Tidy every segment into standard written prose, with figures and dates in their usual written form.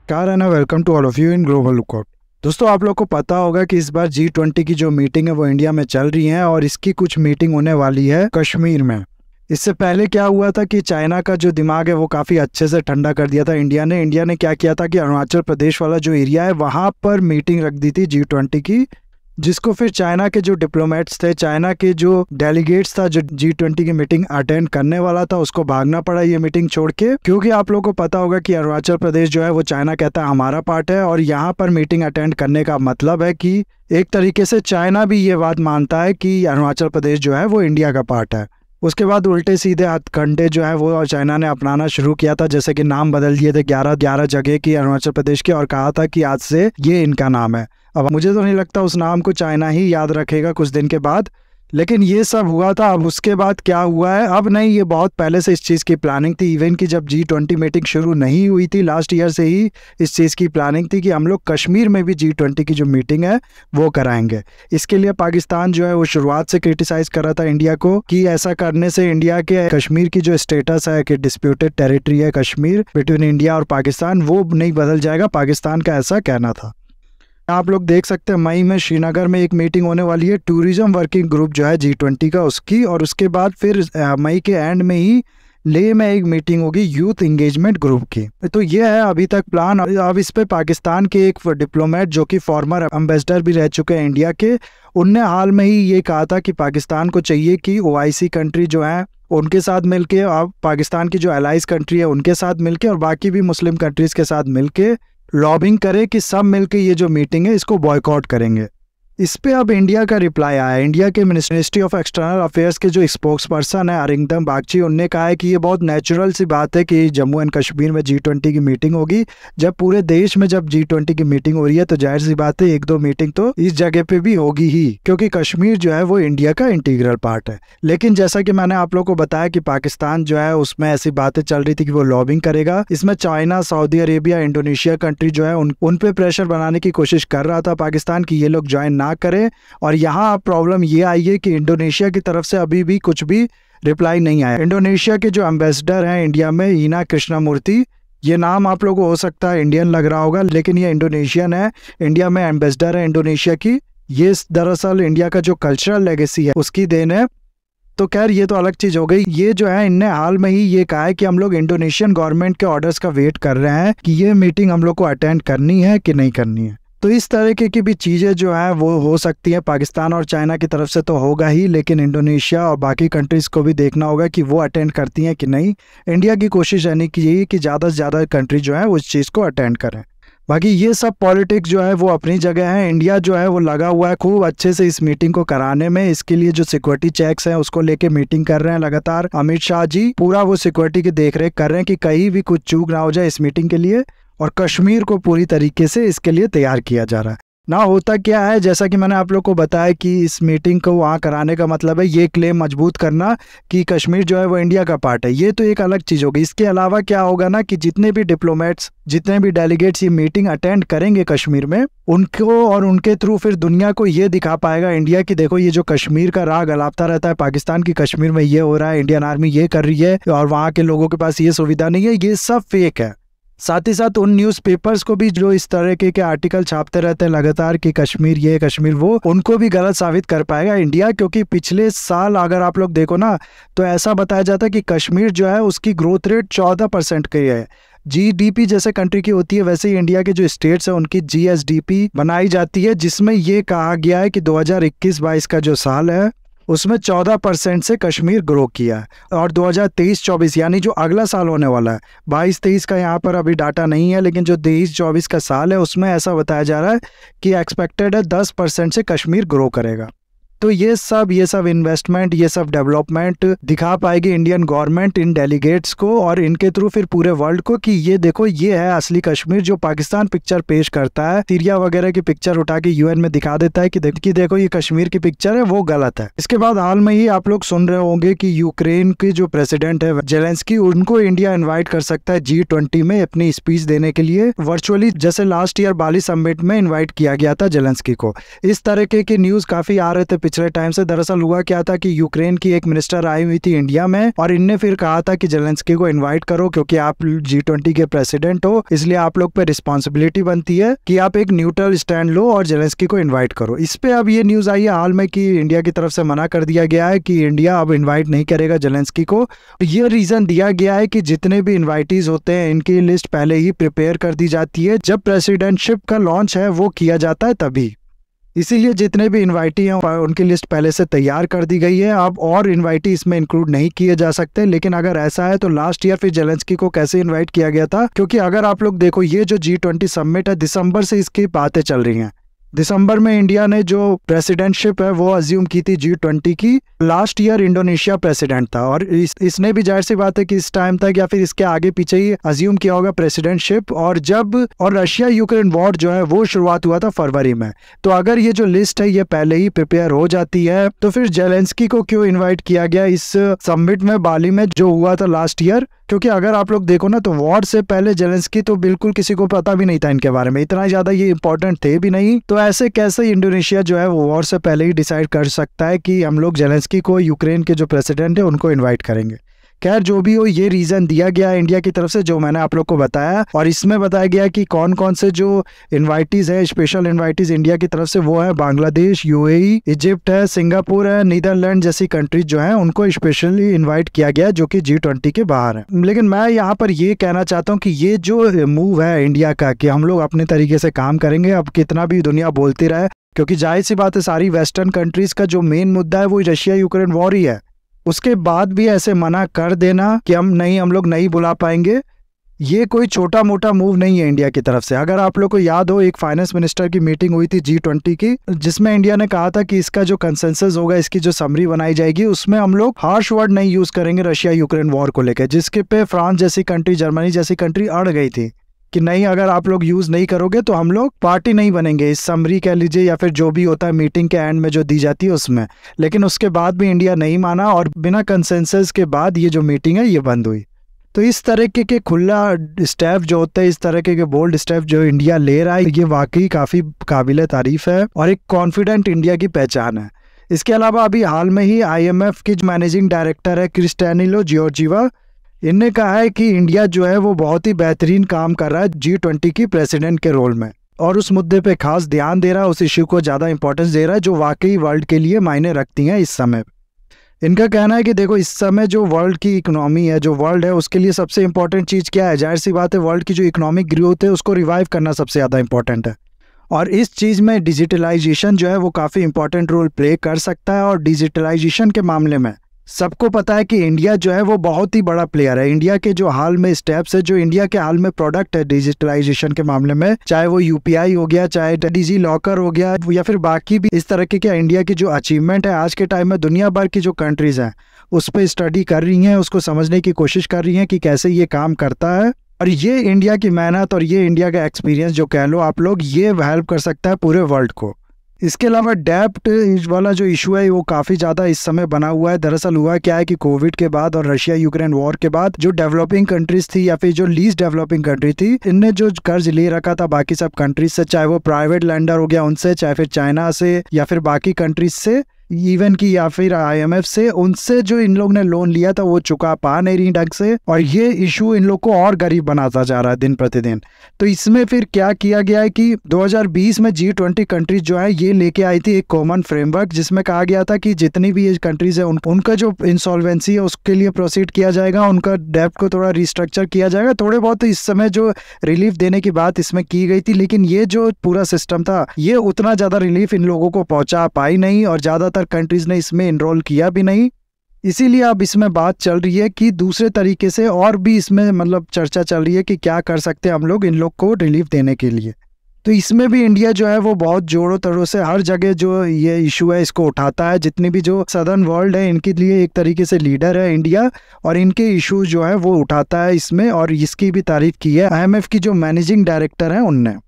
Car ना welcome to all of you in Global Lookout. दोस्तों, आप लोग को पता होगा कि इस बार G20 की जो मीटिंग है वो इंडिया में चल रही है और इसकी कुछ मीटिंग होने वाली है कश्मीर में। इससे पहले क्या हुआ था कि चाइना का जो दिमाग है वो काफ़ी अच्छे से ठंडा कर दिया था इंडिया ने क्या किया था कि अरुणाचल प्रदेश वाला जो एरिया है वहाँ पर मीटिंग रख दी थी G20 की, जिसको फिर चाइना के जो डिप्लोमेट्स थे, चाइना के जो डेलीगेट्स था जो G20 की मीटिंग अटेंड करने वाला था, उसको भागना पड़ा ये मीटिंग छोड़ के। क्योंकि आप लोगों को पता होगा कि अरुणाचल प्रदेश जो है वो चाइना कहता है हमारा पार्ट है, और यहाँ पर मीटिंग अटेंड करने का मतलब है कि एक तरीके से चाइना भी ये बात मानता है कि अरुणाचल प्रदेश जो है वो इंडिया का पार्ट है। उसके बाद उल्टे सीधे हथकंडे जो है वो चाइना ने अपनाना शुरू किया था, जैसे कि नाम बदल दिए थे 11 जगह की अरुणाचल प्रदेश के, और कहा था कि आज से ये इनका नाम है। अब मुझे तो नहीं लगता उस नाम को चाइना ही याद रखेगा कुछ दिन के बाद, लेकिन ये सब हुआ था। अब उसके बाद क्या हुआ है, अब नहीं, ये बहुत पहले से इस चीज़ की प्लानिंग थी। इवन की जब G20 मीटिंग शुरू नहीं हुई थी लास्ट ईयर से ही इस चीज़ की प्लानिंग थी कि हम लोग कश्मीर में भी G20 की जो मीटिंग है वो कराएंगे। इसके लिए पाकिस्तान जो है वो शुरुआत से क्रिटिसाइज कर रहा था इंडिया को कि ऐसा करने से इंडिया के कश्मीर की जो स्टेटस है कि डिस्प्यूटेड टेरिटरी है कश्मीर बिटवीन इंडिया और पाकिस्तान, वो नहीं बदल जाएगा। पाकिस्तान का ऐसा कहना था। आप लोग देख सकते हैं मई में श्रीनगर में एक मीटिंग होने वाली है टूरिज्म वर्किंग ग्रुप जो है G20 का, उसकी, और उसके बाद फिर मई के एंड में ही लेह में एक मीटिंग होगी यूथ एंगेजमेंट ग्रुप की। तो ये है अभी तक प्लान। अब इस पे पाकिस्तान के एक डिप्लोमेट जो कि फॉर्मर एम्बेसडर भी रह चुके हैं इंडिया के, उनने हाल में ही ये कहा था कि पाकिस्तान को चाहिए कि OIC कंट्री जो है उनके साथ मिलके, अब पाकिस्तान की जो एलाइज कंट्री है उनके साथ मिलके और बाकी भी मुस्लिम कंट्रीज के साथ मिलके लॉबिंग करे कि सब मिलके ये जो मीटिंग है इसको बॉयकॉट करेंगे। इस पे अब इंडिया का रिप्लाई आया। इंडिया के मिनिस्ट्री ऑफ एक्सटर्नल अफेयर्स के जो स्पोक्स पर्सन है अरिंदम बागची, उनने कहा है कि ये बहुत नेचुरल सी बात है कि जम्मू एंड कश्मीर में G20 की मीटिंग होगी। जब पूरे देश में जब G20 की मीटिंग हो रही है तो जाहिर सी बात है एक दो मीटिंग तो इस जगह पे भी होगी ही, क्योंकि कश्मीर जो है वो इंडिया का इंटीग्रल पार्ट है। लेकिन जैसा कि मैंने आप लोग को बताया कि पाकिस्तान जो है उसमें ऐसी बातें चल रही थी कि वो लॉबिंग करेगा। इसमें China, Saudi Arabia, Indonesia country जो है उन पे प्रेशर बनाने की कोशिश कर रहा था पाकिस्तान की ये लोग ज्वाइन ना करें। और यहाँ प्रॉब्लम ये आई है कि इंडोनेशिया की तरफ से अभी भी कुछ भी रिप्लाई नहीं आया। इंडोनेशिया के जो एम्बेसडर हैं इंडिया में, ईना कृष्णमूर्ति, ये नाम आप लोगों को हो सकता है इंडियन लग रहा होगा, लेकिन ये इंडोनेशियन है, इंडिया में एम्बेसडर है इंडोनेशिया की। ये दरअसल इंडिया का जो कल्चरल लेगेसी है उसकी देन है। तो खैर ये तो अलग चीज हो गई। ये जो है इनने हाल में ही ये कहा है कि हम लोग इंडोनेशियन गवर्नमेंट के ऑर्डर्स का वेट कर रहे हैं कि ये मीटिंग हम लोग को अटेंड करनी है कि नहीं करनी है। तो इस तरीके की भी चीज़ें जो है वो हो सकती है। पाकिस्तान और चाइना की तरफ से तो होगा ही, लेकिन इंडोनेशिया और बाकी कंट्रीज़ को भी देखना होगा कि वो अटेंड करती हैं कि नहीं। इंडिया की कोशिश रहनी चाहिए कि ज़्यादा से ज़्यादा कंट्री जो है उस चीज़ को अटेंड करें। बाकी ये सब पॉलिटिक्स जो है वो अपनी जगह है। इंडिया जो है वो लगा हुआ है खूब अच्छे से इस मीटिंग को कराने में। इसके लिए जो सिक्योरिटी चेक्स हैं उसको लेके मीटिंग कर रहे हैं लगातार। अमित शाह जी पूरा वो सिक्योरिटी की देखरेख कर रहे हैं कि कहीं भी कुछ चूक ना हो जाए इस मीटिंग के लिए, और कश्मीर को पूरी तरीके से इसके लिए तैयार किया जा रहा है। ना होता क्या है, जैसा कि मैंने आप लोग को बताया कि इस मीटिंग को वहाँ कराने का मतलब है ये क्लेम मजबूत करना कि कश्मीर जो है वो इंडिया का पार्ट है। ये तो एक अलग चीज़ होगी। इसके अलावा क्या होगा ना कि जितने भी डिप्लोमेट्स, जितने भी डेलीगेट्स ये मीटिंग अटेंड करेंगे कश्मीर में, उनको और उनके थ्रू फिर दुनिया को ये दिखा पाएगा इंडिया की देखो ये जो कश्मीर का राग अलापता रहता है पाकिस्तान की, कश्मीर में ये हो रहा है, इंडियन आर्मी ये कर रही है और वहाँ के लोगों के पास ये सुविधा नहीं है, ये सब फेक है। साथ ही साथ उन न्यूज़पेपर्स को भी जो इस तरह के आर्टिकल छापते रहते हैं लगातार कि कश्मीर ये कश्मीर वो, उनको भी गलत साबित कर पाएगा इंडिया। क्योंकि पिछले साल अगर आप लोग देखो ना तो ऐसा बताया जाता है कि कश्मीर जो है उसकी ग्रोथ रेट 14% की है। GDP जैसे कंट्री की होती है वैसे ही इंडिया के जो स्टेट्स है उनकी GSDP बनाई जाती है, जिसमें ये कहा गया है कि 2021-22 का जो साल है उसमें 14% से कश्मीर ग्रो किया है। और 2023-24 यानी जो अगला साल होने वाला है, 22-23 का यहाँ पर अभी डाटा नहीं है, लेकिन जो 23-24 का साल है उसमें ऐसा बताया जा रहा है कि एक्सपेक्टेड है 10% से कश्मीर ग्रो करेगा। तो ये सब इन्वेस्टमेंट, ये सब डेवलपमेंट दिखा पाएगी इंडियन गवर्नमेंट इन डेलीगेट्स को और इनके थ्रू फिर पूरे वर्ल्ड को कि ये देखो ये है असली कश्मीर। जो पाकिस्तान पिक्चर पेश करता है, सीरिया वगैरह की पिक्चर उठा के UN में दिखा देता है कि देखो ये कश्मीर की पिक्चर है, वो गलत है। इसके बाद हाल में ही आप लोग सुन रहे होंगे कि यूक्रेन के जो प्रेसिडेंट है जेलेंस्की, उनको इंडिया इन्वाइट कर सकता है G20 में अपनी स्पीच देने के लिए वर्चुअली, जैसे लास्ट ईयर बाली समिट में इन्वाइट किया गया था जेलेंस्की को। इस तरह के न्यूज काफी आ रहे थे पिछले टाइम से। दरअसल हुआ क्या था कि यूक्रेन की एक मिनिस्टर आई हुई थी इंडिया में और इनने फिर कहा था कि जेलेंस्की को इन्वाइट करो क्योंकि आप G20 के प्रेसिडेंट हो, इसलिए आप लोग पे रिस्पॉन्सिबिलिटी बनती है कि आप एक न्यूट्रल स्टैंड लो और जेलेंस्की को इन्वाइट करो। इस पे अब ये न्यूज़ आई है हाल में कि इंडिया की तरफ से मना कर दिया गया है कि इंडिया अब इन्वाइट नहीं करेगा जेलेंस्की को। ये रीज़न दिया गया है कि जितने भी इन्वाइटीज होते हैं इनकी लिस्ट पहले ही प्रिपेयर कर दी जाती है, जब प्रेसिडेंटशिप का लॉन्च है वो किया जाता है तभी। इसीलिए जितने भी इन्वाइटी हैं उनकी लिस्ट पहले से तैयार कर दी गई है। अब और इन्वाइटी इसमें इंक्लूड नहीं किए जा सकते। लेकिन अगर ऐसा है तो लास्ट ईयर फिर जेलेंस्की को कैसे इन्वाइट किया गया था, क्योंकि अगर आप लोग देखो ये जो G20 समिट है दिसंबर से इसकी बातें चल रही हैं। दिसंबर में इंडिया ने जो प्रेसिडेंटशिप है वो अज्यूम की थी G20 की। लास्ट ईयर इंडोनेशिया प्रेसिडेंट था और इसने भी जाहिर सी बात है कि इस टाइम तक या फिर इसके आगे पीछे ही अज्यूम किया होगा प्रेसिडेंटशिप। और रशिया यूक्रेन वॉर जो है वो शुरुआत हुआ था फरवरी में। तो अगर ये जो लिस्ट है ये पहले ही प्रिपेयर हो जाती है तो फिर जेलेंस्की को क्यों इन्वाइट किया गया इस समिट में बाली में जो हुआ था लास्ट ईयर? क्योंकि अगर आप लोग देखो ना तो वॉर से पहले जेलेंस्की तो बिल्कुल किसी को पता भी नहीं था इनके बारे में, इतना ज़्यादा ये इंपॉर्टेंट थे भी नहीं। तो ऐसे कैसे इंडोनेशिया जो है वो वॉर से पहले ही डिसाइड कर सकता है कि हम लोग जेलेंस्की को यूक्रेन के जो प्रेसिडेंट है उनको इन्वाइट करेंगे। खैर जो भी हो, ये रीज़न दिया गया है इंडिया की तरफ से जो मैंने आप लोग को बताया। और इसमें बताया गया कि कौन कौन से जो इन्वाइटीज़ है, स्पेशल इन्वाइटीज़ इंडिया की तरफ से, वो है बांग्लादेश, UAE, इजिप्ट है, सिंगापुर है, नीदरलैंड जैसी कंट्रीज जो हैं उनको स्पेशली इन्वाइट किया गया जो कि G20 के बाहर है। लेकिन मैं यहाँ पर ये कहना चाहता हूँ कि ये जो मूव है इंडिया का कि हम लोग अपने तरीके से काम करेंगे, अब कितना भी दुनिया बोलती रहे, क्योंकि जाहिर सी बात है सारी वेस्टर्न कंट्रीज का जो मेन मुद्दा है वो रशिया यूक्रेन वॉर ही है। उसके बाद भी ऐसे मना कर देना कि हम लोग नहीं बुला पाएंगे, ये कोई छोटा मोटा मूव नहीं है इंडिया की तरफ से। अगर आप लोग को याद हो, एक फाइनेंस मिनिस्टर की मीटिंग हुई थी G20 की, जिसमें इंडिया ने कहा था कि इसका जो कंसेंसस होगा, इसकी जो समरी बनाई जाएगी, उसमें हम लोग हार्श वर्ड नहीं यूज करेंगे रशिया यूक्रेन वॉर को लेकर, जिसके पे फ्रांस जैसी कंट्री, जर्मनी जैसी कंट्री अड़ गई थी कि नहीं, अगर आप लोग यूज नहीं करोगे तो हम लोग पार्टी नहीं बनेंगे, इस समरी कह लीजिए या फिर जो भी होता है मीटिंग के एंड में जो दी जाती है उसमें। लेकिन उसके बाद भी इंडिया नहीं माना और बिना कंसेंसस के बाद ये जो मीटिंग है ये बंद हुई। तो इस तरह के खुला स्टेप जो होते हैं, इस तरह के बोल्ड स्टेप जो इंडिया ले रहा है, ये वाकई काफ़ी काबिल तारीफ है और एक कॉन्फिडेंट इंडिया की पहचान है। इसके अलावा अभी हाल में ही IMF की जो मैनेजिंग डायरेक्टर है क्रिस्टैनिलो जियोर्जीवा, इनने कहा है कि इंडिया जो है वो बहुत ही बेहतरीन काम कर रहा है G20 की प्रेसिडेंट के रोल में और उस मुद्दे पे खास ध्यान दे रहा है, उस इश्यू को ज़्यादा इंपॉर्टेंस दे रहा है जो वाकई वर्ल्ड के लिए मायने रखती हैं इस समय। इनका कहना है कि देखो इस समय जो वर्ल्ड की इकोनॉमी है, जो वर्ल्ड है, उसके लिए सबसे इंपॉर्टेंट चीज़ क्या है? जाहिर सी बात है वर्ल्ड की जो इकोनॉमिक ग्रोथ है उसको रिवाइव करना सबसे ज़्यादा इंपॉर्टेंट है। और इस चीज़ में डिजिटलाइजेशन जो है वो काफ़ी इंपॉर्टेंट रोल प्ले कर सकता है। और डिजिटलाइजेशन के मामले में सबको पता है कि इंडिया जो है वो बहुत ही बड़ा प्लेयर है। इंडिया के जो हाल में स्टेप्स है, जो इंडिया के हाल में प्रोडक्ट है डिजिटलाइजेशन के मामले में, चाहे वो UPI हो गया, चाहे डिजी लॉकर हो गया, या फिर बाकी भी इस तरह के इंडिया की जो अचीवमेंट है आज के टाइम में, दुनिया भर की जो कंट्रीज हैं उस पर स्टडी कर रही हैं, उसको समझने की कोशिश कर रही हैं कि कैसे ये काम करता है। और ये इंडिया की मेहनत और ये इंडिया का एक्सपीरियंस जो कह लो आप लोग, ये हेल्प कर सकता है पूरे वर्ल्ड को। इसके अलावा डेब्ट वाला जो इशू है वो काफ़ी ज़्यादा इस समय बना हुआ है। दरअसल हुआ क्या है कि कोविड के बाद और रशिया यूक्रेन वॉर के बाद जो डेवलपिंग कंट्रीज थी या फिर जो लीस्ट डेवलपिंग कंट्री थी, इनने जो कर्ज ले रखा था बाकी सब कंट्रीज से, चाहे वो प्राइवेट लेंडर हो गया उनसे, चाहे फिर चाइना से या फिर बाकी कंट्रीज से, इवन की या फिर IMF से, उनसे जो इन लोग ने लोन लिया था वो चुका पा नहीं रही ढंग से। और ये इशू इन लोग को और गरीब बनाता जा रहा है दिन प्रतिदिन। तो इसमें फिर क्या किया गया है कि 2020 में G20 कंट्रीज जो है ये लेके आई थी एक कॉमन फ्रेमवर्क, जिसमें कहा गया था कि जितनी भी ये कंट्रीज है उनका जो इंसॉल्वेंसी है उसके लिए प्रोसीड किया जाएगा, उनका डेब्ट को थोड़ा रिस्ट्रक्चर किया जाएगा। थोड़े बहुत इस समय जो रिलीफ देने की बात इसमें की गई थी, लेकिन ये जो पूरा सिस्टम था ये उतना ज़्यादा रिलीफ इन लोगों को पहुँचा पाई नहीं और ज़्यादातर कंट्रीज ने इसमें इनरोल किया भी नहीं। इसीलिए अब इसमें बात चल रही है कि दूसरे तरीके से और भी इसमें मतलब चर्चा चल रही है कि क्या कर सकते हैं हम लोग इन लोग को रिलीफ देने के लिए। तो इसमें भी इंडिया जो है वो बहुत जोरों तरों से हर जगह जो ये इशू है इसको उठाता है। जितनी भी जो सदर्न वर्ल्ड है इनके लिए एक तरीके से लीडर है इंडिया, और इनके इशू जो है वो उठाता है इसमें, और इसकी भी तारीफ की है IMF की जो मैनेजिंग डायरेक्टर हैं उनने।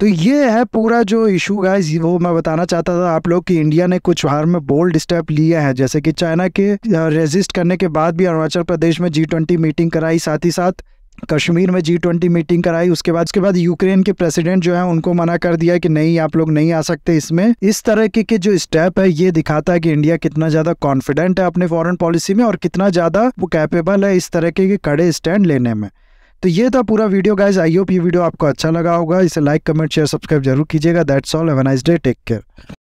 तो ये है पूरा जो इशू गाइस, वो मैं बताना चाहता था आप लोग कि इंडिया ने कुछ हाल में बोल्ड स्टेप लिए हैं, जैसे कि चाइना के रेजिस्ट करने के बाद भी अरुणाचल प्रदेश में G20 मीटिंग कराई, साथ ही साथ कश्मीर में G20 मीटिंग कराई। उसके बाद यूक्रेन के प्रेसिडेंट जो है उनको मना कर दिया कि नहीं, आप लोग नहीं आ सकते इसमें। इस तरह के जो स्टेप है ये दिखाता है कि इंडिया कितना ज़्यादा कॉन्फिडेंट है अपने फॉरेन पॉलिसी में और कितना ज़्यादा वो कैपेबल है इस तरह के कड़े स्टैंड लेने में। तो ये था पूरा वीडियो गाइज। आई होप ये वीडियो आपको अच्छा लगा होगा। इसे लाइक, कमेंट, शेयर, सब्सक्राइब जरूर कीजिएगा। That's all. Have a nice day. Take care.